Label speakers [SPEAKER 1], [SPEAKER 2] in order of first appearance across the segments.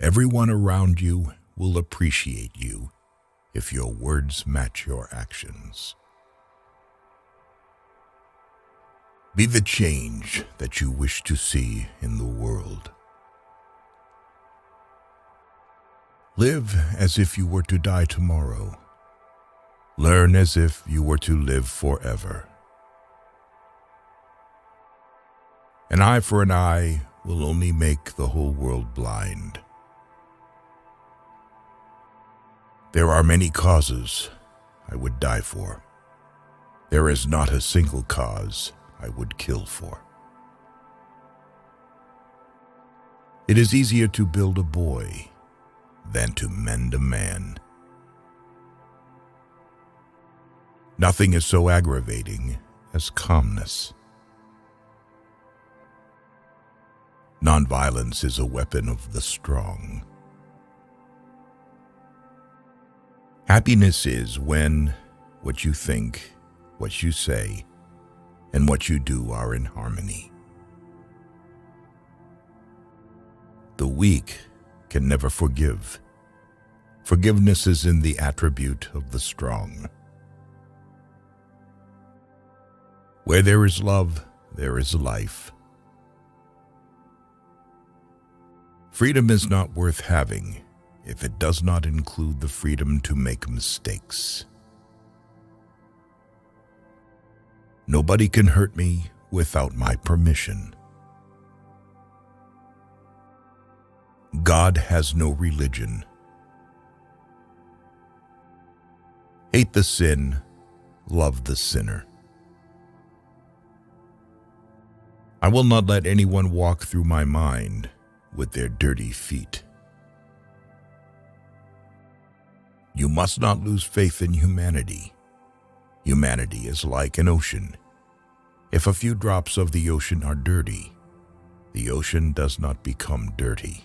[SPEAKER 1] Everyone around you will appreciate you if your words match your actions. Be the change that you wish to see in the world. Live as if you were to die tomorrow. Learn as if you were to live forever. An eye for an eye will only make the whole world blind. There are many causes I would die for. There is not a single cause I would kill for. It is easier to build a boy than to mend a man. Nothing is so aggravating as calmness. Nonviolence is a weapon of the strong. Happiness is when what you think, what you say, and what you do are in harmony. The weak can never forgive. Forgiveness is in the attribute of the strong. Where there is love, there is life. Freedom is not worth having if it does not include the freedom to make mistakes. Nobody can hurt me without my permission. God has no religion. Hate the sin, love the sinner. I will not let anyone walk through my mind with their dirty feet. You must not lose faith in humanity. Humanity is like an ocean. If a few drops of the ocean are dirty, the ocean does not become dirty.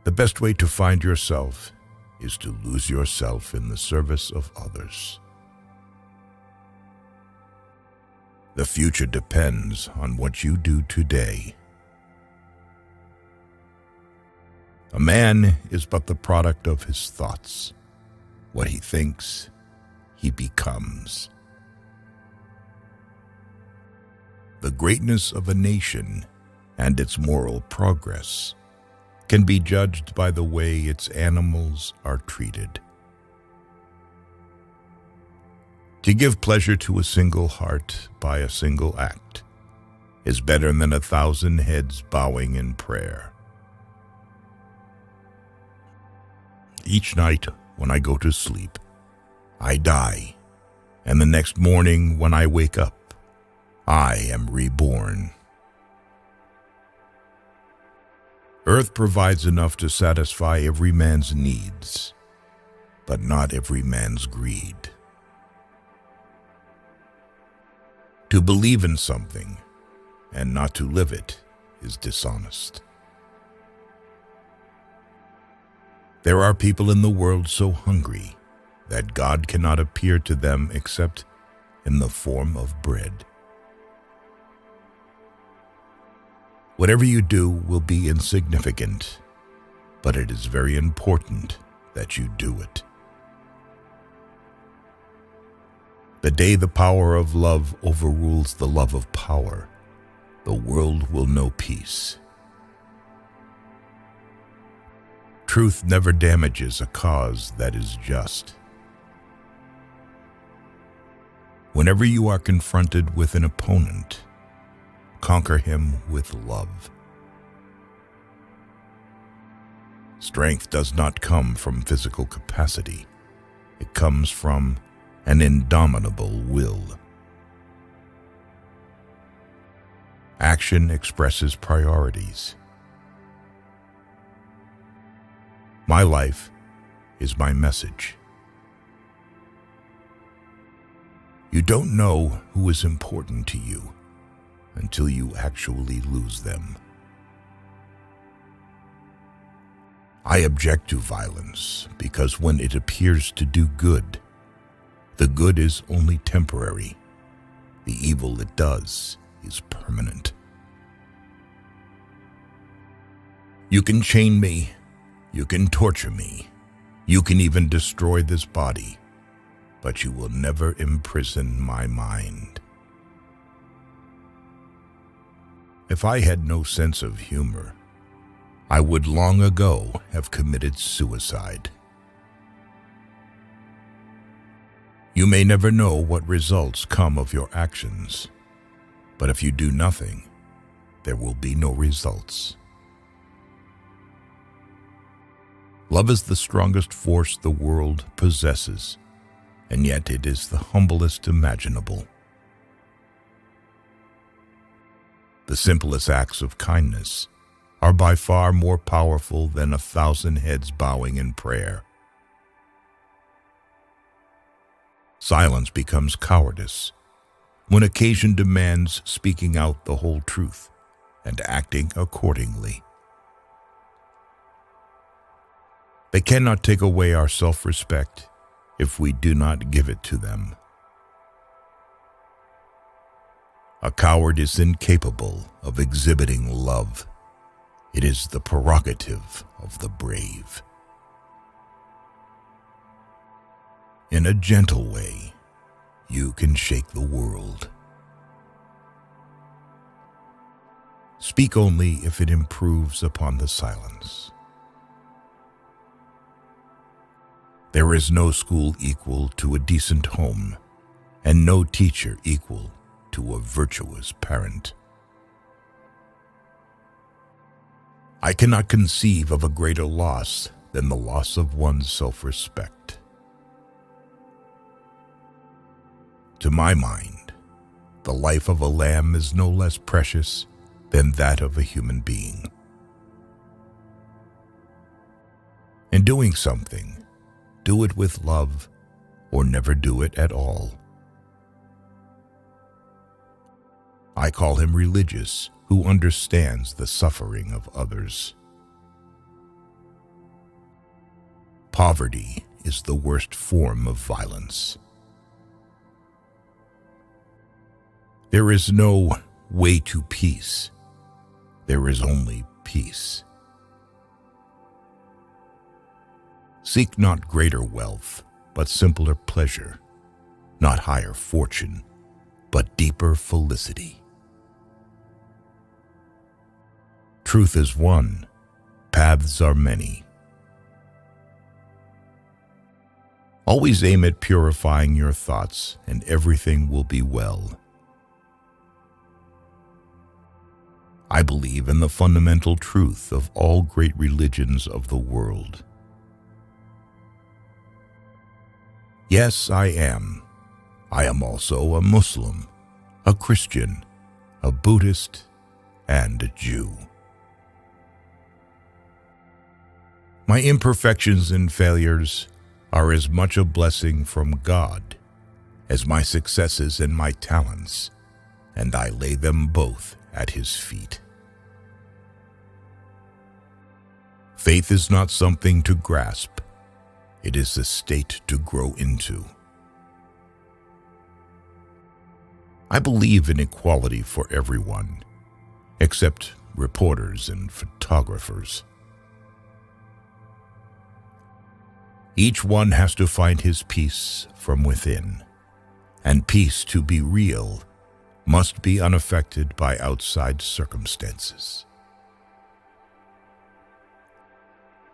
[SPEAKER 1] The best way to find yourself is to lose yourself in the service of others. The future depends on what you do today. A man is but the product of his thoughts. What he thinks, he becomes. The greatness of a nation and its moral progress can be judged by the way its animals are treated. To give pleasure to a single heart by a single act is better than 1,000 heads bowing in prayer. Each night when I go to sleep, I die, and the next morning when I wake up, I am reborn. Earth provides enough to satisfy every man's needs, but not every man's greed. To believe in something and not to live it is dishonest. There are people in the world so hungry that God cannot appear to them except in the form of bread. Whatever you do will be insignificant, but it is very important that you do it. The day the power of love overrules the love of power, the world will know peace. Truth never damages a cause that is just. Whenever you are confronted with an opponent, conquer him with love. Strength does not come from physical capacity. It comes from an indomitable will. Action expresses priorities. My life is my message. You don't know who is important to you until you actually lose them. I object to violence because when it appears to do good, the good is only temporary. The evil it does is permanent. You can chain me, you can torture me, you can even destroy this body, but you will never imprison my mind. If I had no sense of humor, I would long ago have committed suicide. You may never know what results come of your actions, but if you do nothing, there will be no results. Love is the strongest force the world possesses, and yet it is the humblest imaginable. The simplest acts of kindness are by far more powerful than 1,000 heads bowing in prayer. Silence becomes cowardice when occasion demands speaking out the whole truth and acting accordingly. They cannot take away our self-respect if we do not give it to them. A coward is incapable of exhibiting love. It is the prerogative of the brave. In a gentle way, you can shake the world. Speak only if it improves upon the silence. There is no school equal to a decent home, and no teacher equal to a virtuous parent. I cannot conceive of a greater loss than the loss of one's self-respect. To my mind, the life of a lamb is no less precious than that of a human being. In doing something, do it with love or never do it at all. I call him religious who understands the suffering of others. Poverty is the worst form of violence. There is no way to peace. There is only peace. Seek not greater wealth, but simpler pleasure, not higher fortune, but deeper felicity. Truth is one, paths are many. Always aim at purifying your thoughts, and everything will be well. I believe in the fundamental truth of all great religions of the world. Yes, I am. I am also a Muslim, a Christian, a Buddhist, and a Jew. My imperfections and failures are as much a blessing from God as my successes and my talents, and I lay them both at His feet. Faith is not something to grasp. It is a state to grow into. I believe in equality for everyone, except reporters and photographers. Each one has to find his peace from within, and peace, to be real, must be unaffected by outside circumstances.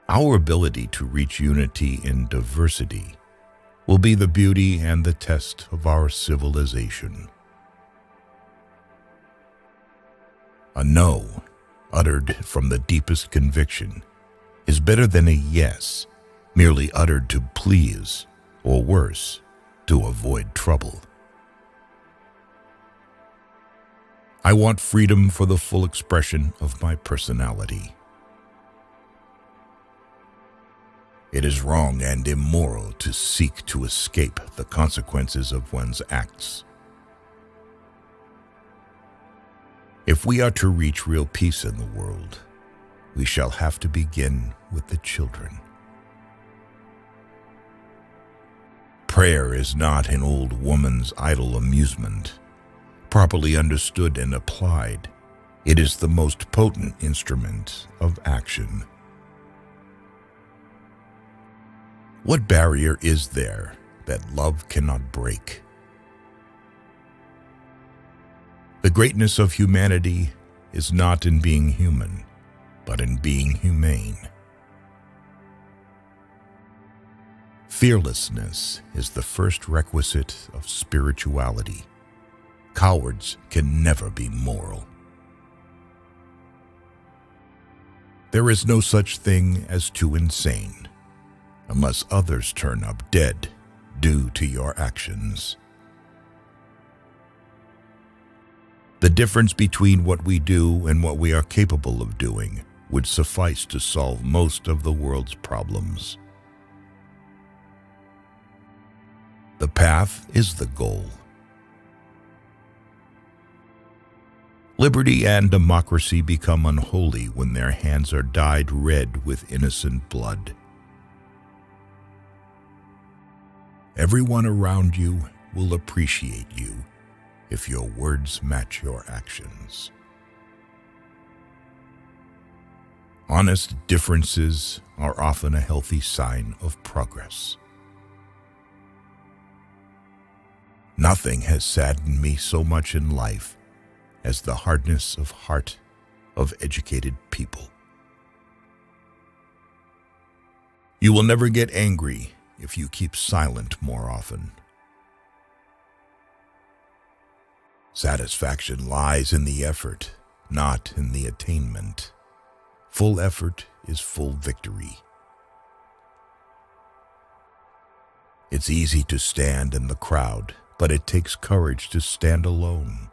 [SPEAKER 1] Our ability to reach unity in diversity will be the beauty and the test of our civilization. A no, uttered from the deepest conviction, is better than a yes, merely uttered to please, or worse, to avoid trouble. I want freedom for the full expression of my personality. It is wrong and immoral to seek to escape the consequences of one's acts. If we are to reach real peace in the world, we shall have to begin with the children. Prayer is not an old woman's idle amusement. Properly understood and applied, It is the most potent instrument of action. What barrier is there that love cannot break? The greatness of humanity is not in being human, but in being humane. Fearlessness is the first requisite of spirituality. Cowards can never be moral. There is no such thing as too insane, unless others turn up dead due to your actions. The difference between what we do and what we are capable of doing would suffice to solve most of the world's problems. The path is the goal. Liberty and democracy become unholy when their hands are dyed red with innocent blood. Everyone around you will appreciate you if your words match your actions. Honest differences are often a healthy sign of progress. Nothing has saddened me so much in life as the hardness of heart of educated people. You will never get angry if you keep silent more often. Satisfaction lies in the effort, not in the attainment. Full effort is full victory. It's easy to stand in the crowd, but it takes courage to stand alone.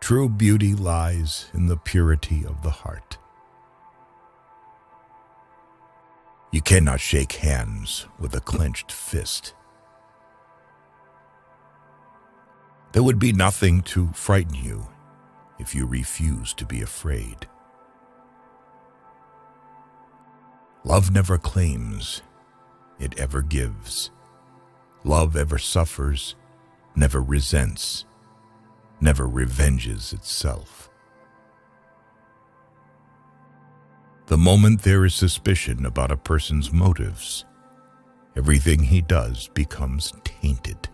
[SPEAKER 1] True beauty lies in the purity of the heart. You cannot shake hands with a clenched fist. There would be nothing to frighten you if you refuse to be afraid. Love never claims, it ever gives. Love ever suffers, never resents, never revenges itself. The moment there is suspicion about a person's motives, everything he does becomes tainted.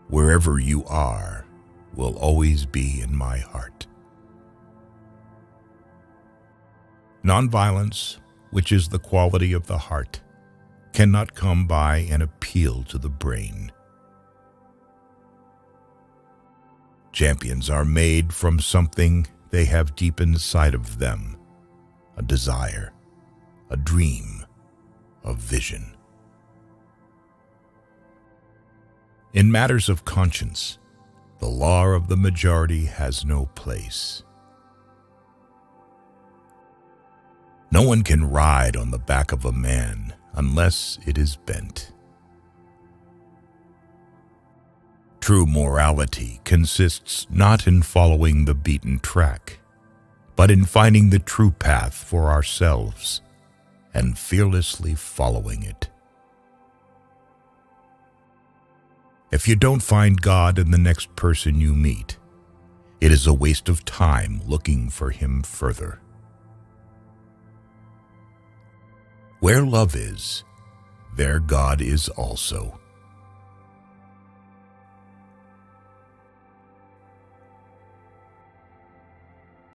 [SPEAKER 1] Wherever you are will always be in my heart. Nonviolence, which is the quality of the heart, cannot come by an appeal to the brain. Champions are made from something they have deep inside of them, a desire, a dream, a vision. In matters of conscience, the law of the majority has no place. No one can ride on the back of a man unless it is bent. True morality consists not in following the beaten track, but in finding the true path for ourselves and fearlessly following it. If you don't find God in the next person you meet, it is a waste of time looking for Him further. Where love is, there God is also.